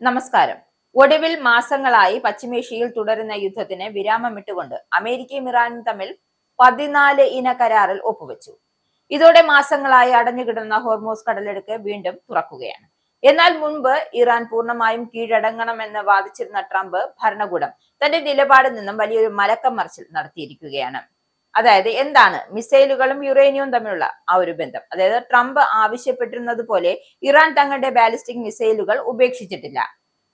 നമസ്കാരം. ഒടുവിൽ മാസങ്ങളായി പശ്ചിമേഷ്യയിൽ തുടരുന്ന യുദ്ധത്തിന് വിരാമമിട്ടുകൊണ്ട് അമേരിക്കയും ഇറാനും തമ്മിൽ 14 ഇന കരാറിൽ ഒപ്പുവെച്ചു. ഇതോടെ മാസങ്ങളായി അടഞ്ഞുകിടന്ന ഹോർമൂസ് കടലിടുക്ക് വീണ്ടും തുറക്കുകയാണ്. എന്നാൽ മുൻപ് ഇറാൻ പൂർണ്ണമായും കീഴടങ്ങണമെന്ന് വാദിച്ചിരുന്ന ട്രംപ് ഭരണകൂടം തന്റെ നിലപാടിൽ നിന്നും വലിയൊരു മലക്കം മറിച്ചിൽ നടത്തിയിരിക്കുകയാണ്. അതായത് എന്താണ് മിസൈലുകളും യുറേനിയവും തമ്മിലുള്ള ആ ഒരു ബന്ധം? അതായത് ട്രംപ് ആവശ്യപ്പെട്ടിരുന്നത് പോലെ ഇറാൻ തങ്ങളുടെ ബാലിസ്റ്റിക് മിസൈലുകൾ ഉപേക്ഷിച്ചിട്ടില്ല.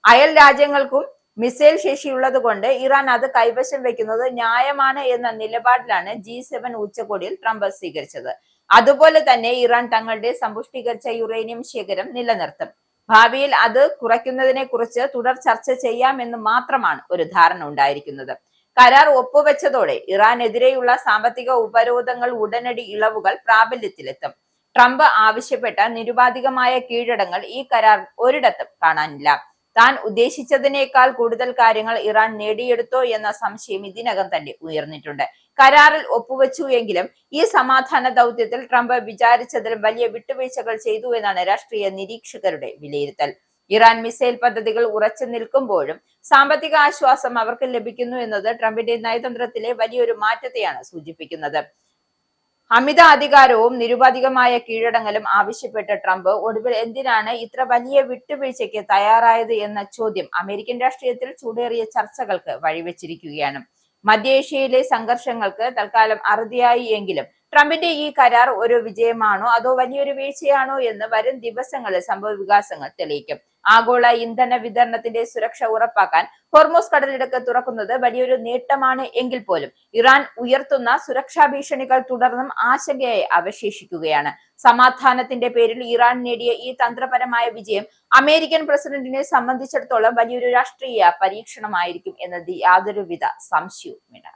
അയൽ രാജ്യങ്ങൾക്കും മിസൈൽ ശേഷിയുള്ളത് കൊണ്ട് ഇറാൻ അത് കൈവശം വെക്കുന്നത് ന്യായമാണ് എന്ന നിലപാടിലാണ് G7 ഉച്ചകോടിയിൽ ട്രംപ് സ്വീകരിച്ചത്. അതുപോലെ തന്നെ ഇറാൻ തങ്ങളുടെ സമ്പുഷ്ടീകരിച്ച യുറേനിയം ശേഖരം നിലനിർത്തും. ഭാവിയിൽ അത് കുറയ്ക്കുന്നതിനെ കുറിച്ച് തുടർ ചർച്ച ചെയ്യാമെന്ന് മാത്രമാണ് ഒരു ധാരണ ഉണ്ടായിരിക്കുന്നത്. കരാർ ഒപ്പുവെച്ചതോടെ ഇറാനെതിരെയുള്ള സാമ്പത്തിക ഉപരോധങ്ങൾ ഉടനടി ഇളവുകൾ പ്രാബല്യത്തിലെത്തും. ട്രംപ് ആവശ്യപ്പെട്ട നിരുപാധികമായ കീഴടങ്ങൾ ഈ കരാർ ഒരിടത്തും കാണാനില്ല. താൻ ഉദ്ദേശിച്ചതിനേക്കാൾ കൂടുതൽ കാര്യങ്ങൾ ഇറാൻ നേടിയെടുത്തോ എന്ന സംശയം ഇതിനകം തന്നെ ഉയർന്നിട്ടുണ്ട്. കരാറിൽ ഒപ്പുവെച്ചു എങ്കിലും ഈ സമാധാന ദൗത്യത്തിൽ ട്രംപ് വിചാരിച്ചതിലും വലിയ വിട്ടുവീഴ്ചകൾ ചെയ്തു എന്നാണ് രാഷ്ട്രീയ നിരീക്ഷകരുടെ വിലയിരുത്തൽ. ഇറാൻ മിസൈൽ പദ്ധതികൾ ഉറച്ചു നിൽക്കുമ്പോഴും സാമ്പത്തിക ആശ്വാസം അവർക്ക് ലഭിക്കുന്നു എന്നത് ട്രംപിന്റെ നയതന്ത്രത്തിലെ വലിയൊരു മാറ്റത്തെയാണ് സൂചിപ്പിക്കുന്നത്. അമിത അധികാരവും നിരുപാധികമായ കീഴടങ്ങലും ആവശ്യപ്പെട്ട ട്രംപ് ഒടുവിൽ എന്തിനാണ് ഇത്ര വലിയ വിട്ടുവീഴ്ചയ്ക്ക് തയ്യാറായത് എന്ന ചോദ്യം അമേരിക്കൻ രാഷ്ട്രീയത്തിൽ ചൂടേറിയ ചർച്ചകൾക്ക് വഴിവെച്ചിരിക്കുകയാണ്. മധ്യേഷ്യയിലെ സംഘർഷങ്ങൾക്ക് തൽക്കാലം അറുതിയായി എങ്കിലും ട്രംപിന്റെ ഈ കരാർ ഒരു വിജയമാണോ അതോ വലിയൊരു വീഴ്ചയാണോ എന്ന് വരും ദിവസങ്ങളിൽ സംഭവ വികാസങ്ങൾ തെളിയിക്കും. ആഗോള ഇന്ധന വിതരണത്തിന്റെ സുരക്ഷ ഉറപ്പാക്കാൻ ഹോർമൂസ് കടലിടുക്ക് തുറക്കുന്നത് വലിയൊരു നേട്ടമാണ് എങ്കിൽ പോലും ഇറാൻ ഉയർത്തുന്ന സുരക്ഷാ ഭീഷണികൾ തുടർന്നും ആശങ്കയായി അവശേഷിക്കുകയാണ്. സമാധാനത്തിന്റെ പേരിൽ ഇറാൻ നേടിയ ഈ തന്ത്രപരമായ വിജയം അമേരിക്കൻ പ്രസിഡന്റിനെ സംബന്ധിച്ചിടത്തോളം വലിയൊരു രാഷ്ട്രീയ പരീക്ഷണമായിരിക്കും എന്നത് യാതൊരുവിധ സംശയവുമില്ല.